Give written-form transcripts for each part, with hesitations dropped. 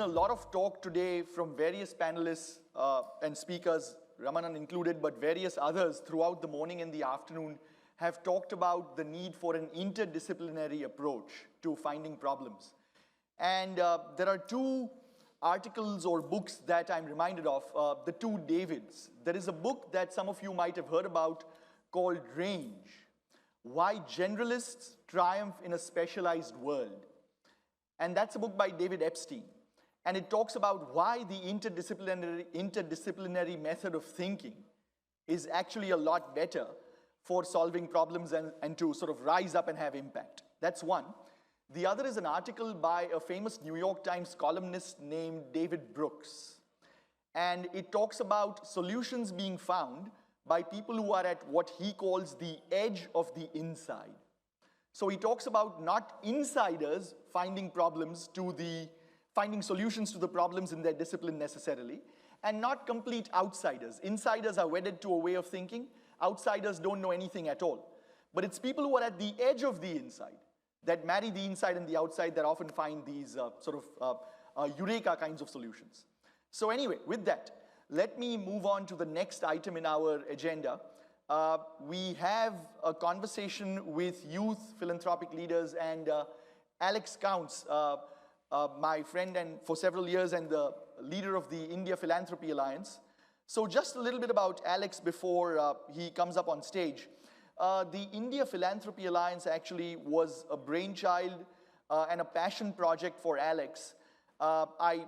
lot of talk today from various panelists and speakers, Ramanan included, but various others throughout the morning and the afternoon have talked about the need for an interdisciplinary approach to finding problems. And there are two articles or books that I'm reminded of, the two Davids. There is a book that some of you might have heard about called Range: Why Generalists Triumph in a Specialized World. And that's a book by David Epstein. And it talks about why the interdisciplinary method of thinking is actually a lot better for solving problems and to sort of rise up and have impact. That's one. The other is an article by a famous New York Times columnist named David Brooks. And it talks about solutions being found by people who are at what he calls the edge of the inside. So he talks about not insiders finding solutions to the problems in their discipline necessarily, and not complete outsiders. Insiders are wedded to a way of thinking. Outsiders don't know anything at all. But it's people who are at the edge of the inside that marry the inside and the outside that often find these eureka kinds of solutions. So anyway, with that, let me move on to the next item in our agenda. We have a conversation with youth philanthropic leaders, and Alex Counts, my friend and for several years and the leader of the India Philanthropy Alliance. So just a little bit about Alex before he comes up on stage. The India Philanthropy Alliance actually was a brainchild and a passion project for Alex. I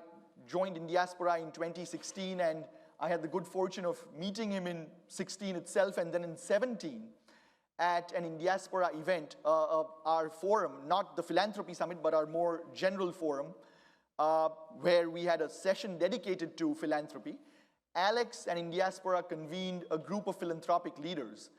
joined Indiaspora in 2016, and I had the good fortune of meeting him in 16 itself, and then in 17 at an Indiaspora event, our forum, not the Philanthropy Summit, but our more general forum, where we had a session dedicated to philanthropy. Alex and Indiaspora convened a group of philanthropic leaders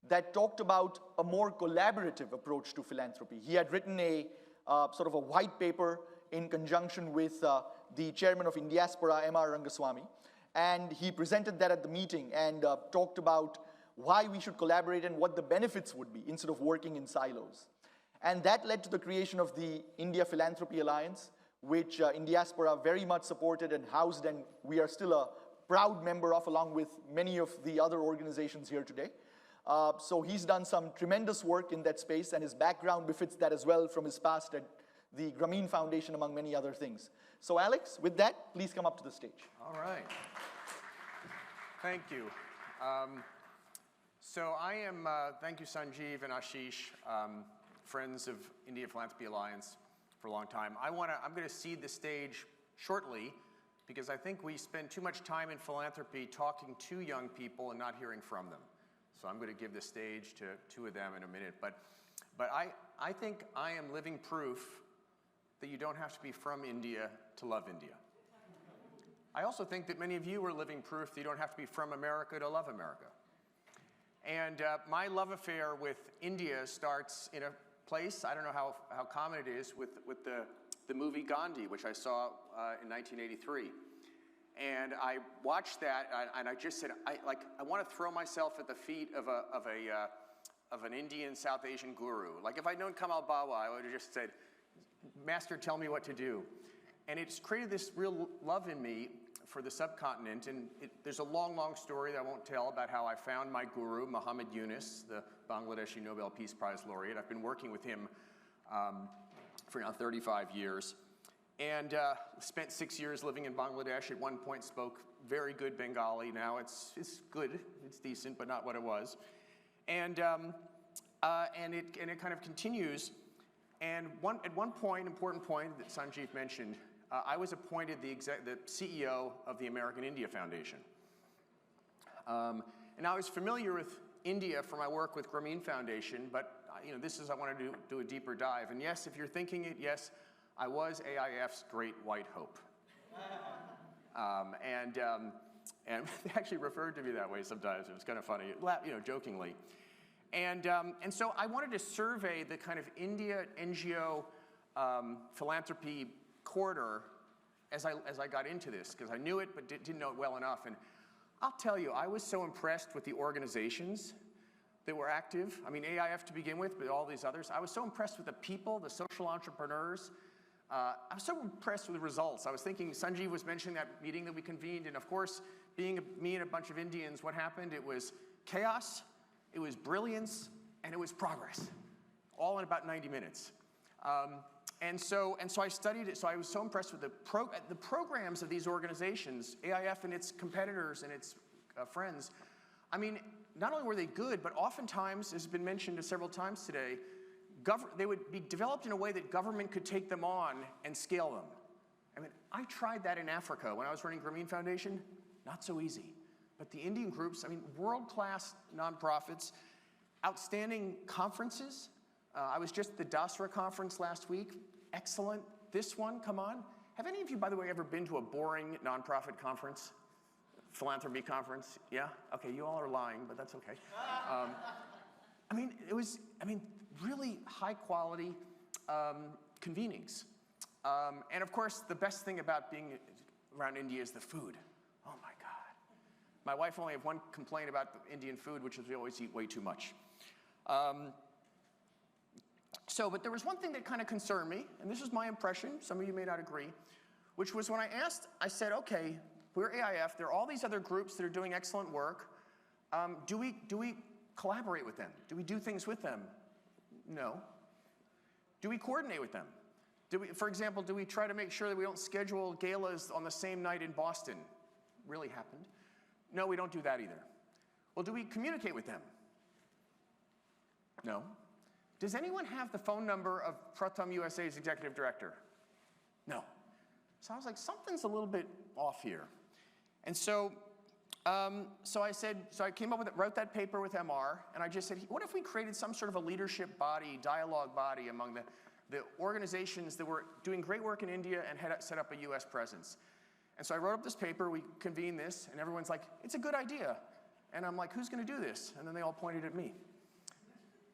that talked about a more collaborative approach to philanthropy. He had written a sort of a white paper in conjunction with the chairman of Indiaspora, M.R. Rangaswamy, and he presented that at the meeting and talked about why we should collaborate and what the benefits would be instead of working in silos. And that led to the creation of the India Philanthropy Alliance, which Indiaspora very much supported and housed, and we are still a proud member of, along with many of the other organizations here today. So he's done some tremendous work in that space, and his background befits that as well from his past at the Grameen Foundation, among many other things. So Alex, with that, please come up to the stage. All right. Thank you. So I am, thank you Sanjeev and Ashish, friends of India Philanthropy Alliance for a long time. I'm going to cede the stage shortly because I think we spend too much time in philanthropy talking to young people and not hearing from them. So I'm going to give the stage to two of them in a minute. But I think I am living proof that you don't have to be from India to love India. I also think that many of you are living proof that you don't have to be from America to love America. And my love affair with India starts in a place, I don't know how common it is, with the movie Gandhi, which I saw in 1983. And I watched that, and I just said, I want to throw myself at the feet of an Indian South Asian guru. Like if I'd known Kamal Bawa, I would have just said, Master, tell me what to do. And it's created this real love in me for the subcontinent, and there's a long, long story that I won't tell about how I found my guru, Muhammad Yunus, the Bangladeshi Nobel Peace Prize laureate. I've been working with him for now 35 years. And spent 6 years living in Bangladesh. At one point spoke very good Bengali. Now it's good, it's decent, but not what it was. And it kind of continues. And at one point, important point that Sanjeev mentioned, I was appointed the CEO of the American India Foundation. And I was familiar with India from my work with Grameen Foundation, but I want to do a deeper dive. And yes, if you're thinking it, yes, I was AIF's great white hope. And they actually referred to me that way sometimes. It was kind of funny, jokingly. And so I wanted to survey the kind of India NGO philanthropy corridor as I got into this, because I knew it but didn't know it well enough. And I'll tell you, I was so impressed with the organizations that were active. I mean, AIF to begin with, but all these others. I was so impressed with the people, the social entrepreneurs, I was so impressed with the results. I was thinking, Sanjeev was mentioning that meeting that we convened, and of course, being me and a bunch of Indians, what happened? It was chaos, it was brilliance, and it was progress, all in about 90 minutes. And so I studied it, so I was so impressed with the programs of these organizations, AIF and its competitors and its friends. I mean, not only were they good, but oftentimes, as has been mentioned several times today, they would be developed in a way that government could take them on and scale them. I mean, I tried that in Africa when I was running Grameen Foundation. Not so easy. But the Indian groups, I mean, world-class nonprofits, outstanding conferences. I was just at the Dasra conference last week. Excellent. This one, come on. Have any of you, by the way, ever been to a boring nonprofit conference? Philanthropy conference? Yeah? Okay, you all are lying, but that's okay. I mean, really high quality convenings. And of course, the best thing about being around India is the food. Oh my God. My wife only had one complaint about the Indian food, which is we always eat way too much. But there was one thing that kind of concerned me, and this is my impression, some of you may not agree, which was when I said, okay, we're AIF, there are all these other groups that are doing excellent work. Do we collaborate with them? Do we do things with them? No. Do we coordinate with them? For example, do we try to make sure that we don't schedule galas on the same night in Boston? Really happened. No, we don't do that either. Well, do we communicate with them? No. Does anyone have the phone number of Pratham USA's executive director? No. So I was like, something's a little bit off here. And so I came up with it, wrote that paper with MR, and I just said, what if we created some sort of a leadership body, dialogue body among the organizations that were doing great work in India and had set up a US presence? And so I wrote up this paper, we convened this, and everyone's like, it's a good idea. And I'm like, who's gonna do this? And then they all pointed at me.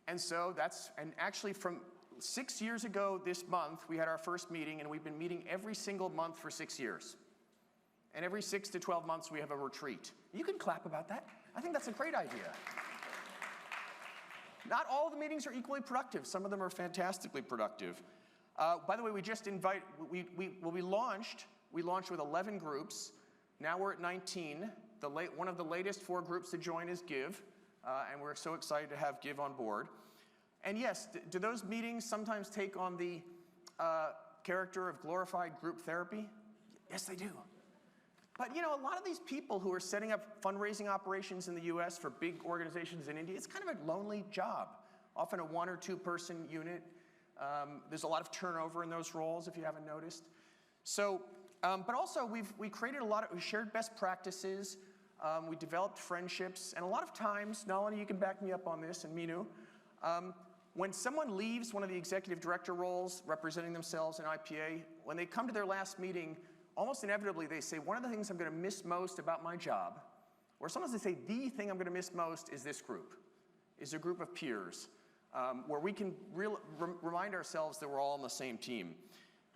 And so and actually from 6 years ago this month, we had our first meeting, and we've been meeting every single month for 6 years. And every 6 to 12 months, we have a retreat. You can clap about that. I think that's a great idea. Not all of the meetings are equally productive. Some of them are fantastically productive. By the way, we launched with 11 groups. Now we're at 19. One of the latest 4 groups to join is Give, and we're so excited to have Give on board. And yes, do those meetings sometimes take on the character of glorified group therapy? Yes, they do. But you know, a lot of these people who are setting up fundraising operations in the US for big organizations in India, it's kind of a lonely job. Often a 1 or 2 person unit. There's a lot of turnover in those roles, if you haven't noticed. So, but also we created we shared best practices, we developed friendships, and a lot of times, Nalini, you can back me up on this, and Minu, when someone leaves one of the executive director roles representing themselves in IPA, when they come to their last meeting, almost inevitably they say, one of the things I'm going to miss most about my job, or sometimes they say, the thing I'm going to miss most is this group, is a group of peers, where we can remind ourselves that we're all on the same team.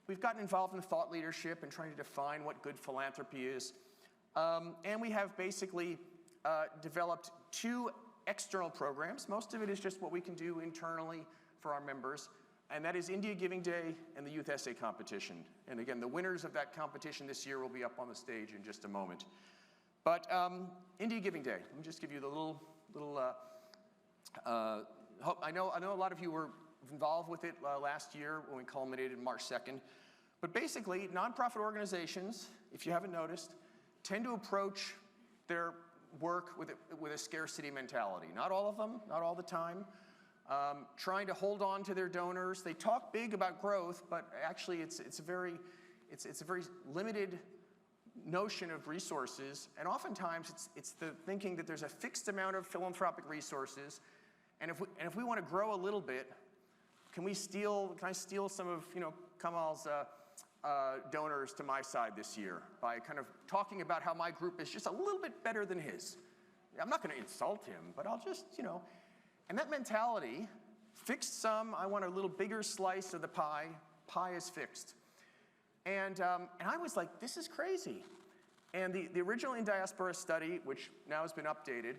We've gotten involved in thought leadership and trying to define what good philanthropy is. And we have basically developed 2 external programs. Most of it is just what we can do internally for our members. And that is India Giving Day and the Youth Essay Competition. And again, the winners of that competition this year will be up on the stage in just a moment. But India Giving Day, let me just give you the little I know a lot of you were involved with it last year when we culminated March 2nd. But basically, nonprofit organizations, if you haven't noticed, tend to approach their work with a scarcity mentality. Not all of them, not all the time. Trying to hold on to their donors. They talk big about growth, but actually it's a very limited notion of resources. And oftentimes it's the thinking that there's a fixed amount of philanthropic resources, and if we want to grow a little bit, can I steal some of Kamal's donors to my side this year by kind of talking about how my group is just a little bit better than his. I'm not going to insult him, but I'll just, And that mentality, fixed sum, I want a little bigger slice of the pie, pie is fixed. And I was like, this is crazy. And the original In-Diaspora study, which now has been updated,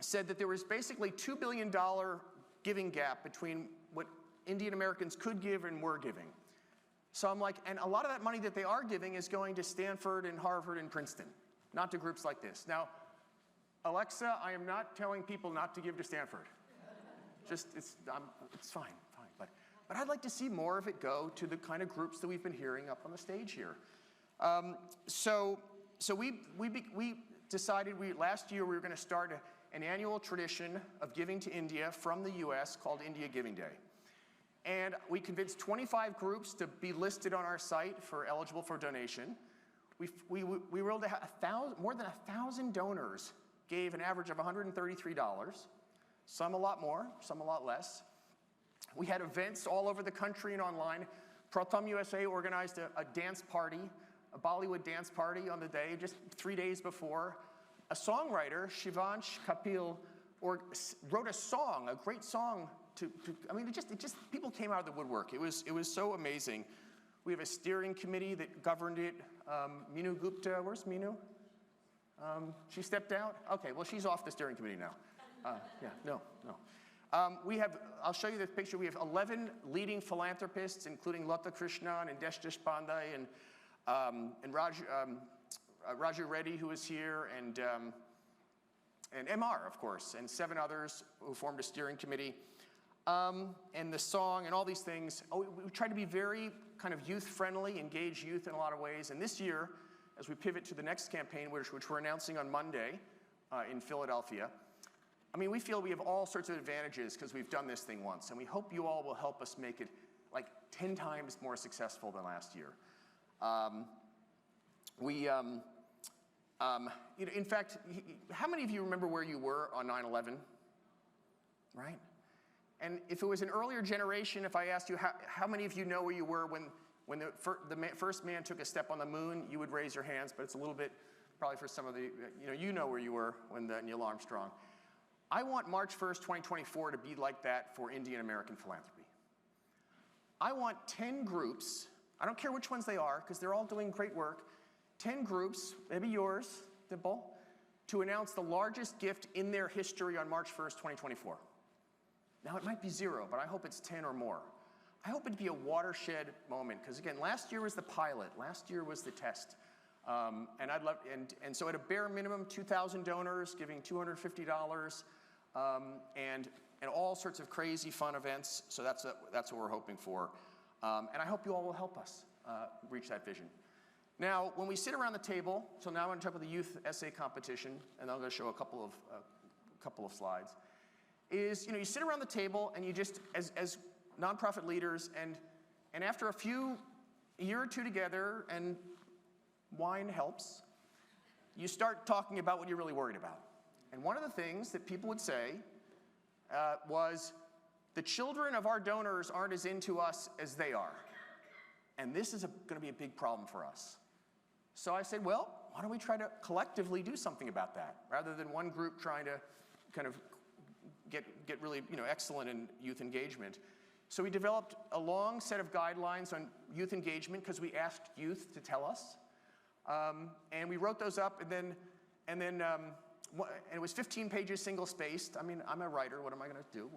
said that there was basically $2 billion giving gap between what Indian Americans could give and were giving. So I'm like, and a lot of that money that they are giving is going to Stanford and Harvard and Princeton, not to groups like this. Now, Alexa, I am not telling people not to give to Stanford. Just, it's fine. But I'd like to see more of it go to the kind of groups that we've been hearing up on the stage here. So we decided last year we were going to start an annual tradition of giving to India from the US called India Giving Day. And we convinced 25 groups to be listed on our site for eligible for donation. We were able to have more than 1,000 donors gave an average of $133. Some a lot more, some a lot less. We had events all over the country and online. Pratham USA organized a dance party, a Bollywood dance party on the day, just 3 days before. A songwriter, Shivansh Kapil, wrote a song, a great song. I mean, people came out of the woodwork. It was so amazing. We have a steering committee that governed it. Meenu Gupta, where's Meenu? She stepped out? Okay, well, she's off the steering committee now. Yeah, no. I'll show you this picture. We have 11 leading philanthropists, including Lata Krishnan and Desh Deshpande and Raju Reddy, who is here, and MR, of course, and 7 others who formed a steering committee. And the song and all these things. We try to be very kind of youth-friendly, engage youth in a lot of ways. And this year, as we pivot to the next campaign, which we're announcing on Monday in Philadelphia, I mean, we feel we have all sorts of advantages because we've done this thing once, and we hope you all will help us make it like 10 times more successful than last year. In fact, how many of you remember where you were on 9/11? Right? And if it was an earlier generation, if I asked you how many of you know where you were when the first man took a step on the moon, you would raise your hands, but it's a little bit probably for some of the, you know where you were when Neil Armstrong. I want March 1st, 2024 to be like that for Indian American philanthropy. I want 10 groups, I don't care which ones they are, because they're all doing great work, 10 groups, maybe yours, Dimple, to announce the largest gift in their history on March 1st, 2024. Now, it might be 0, but I hope it's 10 or more. I hope it'd be a watershed moment, because again, last year was the pilot, last year was the test. And so at a bare minimum, 2,000 donors giving $250, and all sorts of crazy fun events. So that's what we're hoping for. And I hope you all will help us reach that vision. Now, when we sit around the table, so now I'm going to talk about the youth essay competition, and I'm going to show a couple of slides. You sit around the table and you just, as nonprofit leaders, and after a year or two together, and wine helps, you start talking about what you're really worried about. And one of the things that people would say was, the children of our donors aren't as into us as they are. And this is going to be a big problem for us. So I said, well, why don't we try to collectively do something about that, rather than one group trying to kind of get really excellent in youth engagement. So we developed a long set of guidelines on youth engagement because we asked youth to tell us. And we wrote those up, and it was 15 pages single-spaced. I mean, I'm a writer. What am I going to do?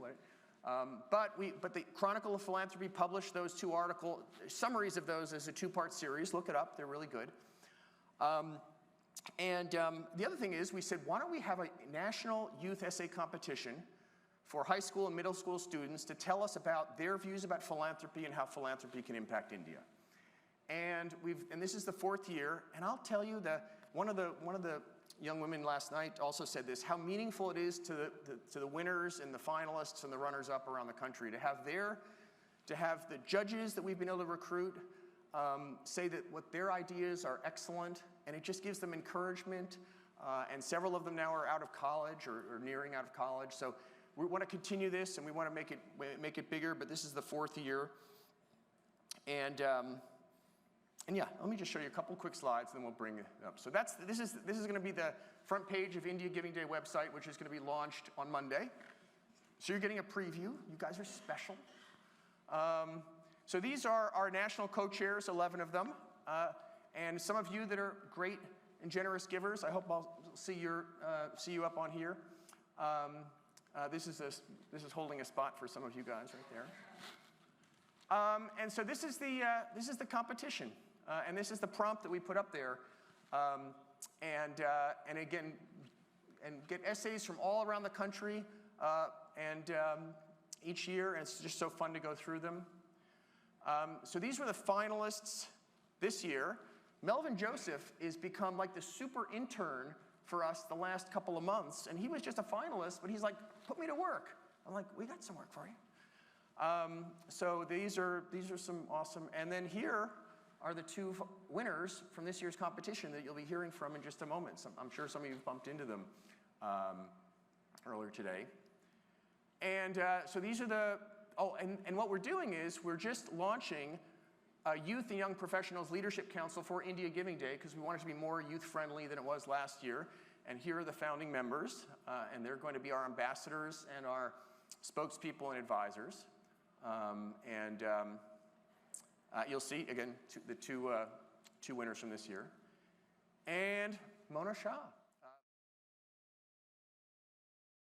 But the Chronicle of Philanthropy published those 2 summaries of those as a 2-part series. Look it up. They're really good. The other thing is, we said, why don't we have a national youth essay competition for high school and middle school students to tell us about their views about philanthropy and how philanthropy can impact India. And this is the 4th year, and I'll tell you that one of the young women last night also said this, how meaningful it is to the winners and the finalists and the runners-up around the country to have the judges that we've been able to recruit say that what their ideas are excellent, and it just gives them encouragement. And several of them now are out of college or nearing out of college. So we want to continue this, and we want to make it bigger. But this is the 4th year, and yeah, let me just show you a couple quick slides, and then we'll bring it up. So this is going to be the front page of India Giving Day website, which is going to be launched on Monday. So you're getting a preview. You guys are special. So these are our national co-chairs, 11 of them, and some of you that are great and generous givers. I hope I'll see you up on here. This is holding a spot for some of you guys right there. And so this is the competition, and this is the prompt that we put up there, and again, and get essays from all around the country, each year, and it's just so fun to go through them. So these were the finalists this year. Melvin Joseph has become like the super intern for us the last couple of months, and he was just a finalist, but he's like, put me to work. I'm like, we got some work for you. So these are some awesome, and then here are the two winners from this year's competition that you'll be hearing from in just a moment. I'm sure some of you bumped into them earlier today. And so these are the, and what we're doing is we're just launching a Youth and Young Professionals Leadership Council for India Giving Day, because we want it to be more youth-friendly than it was last year. And here are the founding members, and they're going to be our ambassadors and our spokespeople and advisors. You'll see, again, the two winners from this year. And Mona Shah.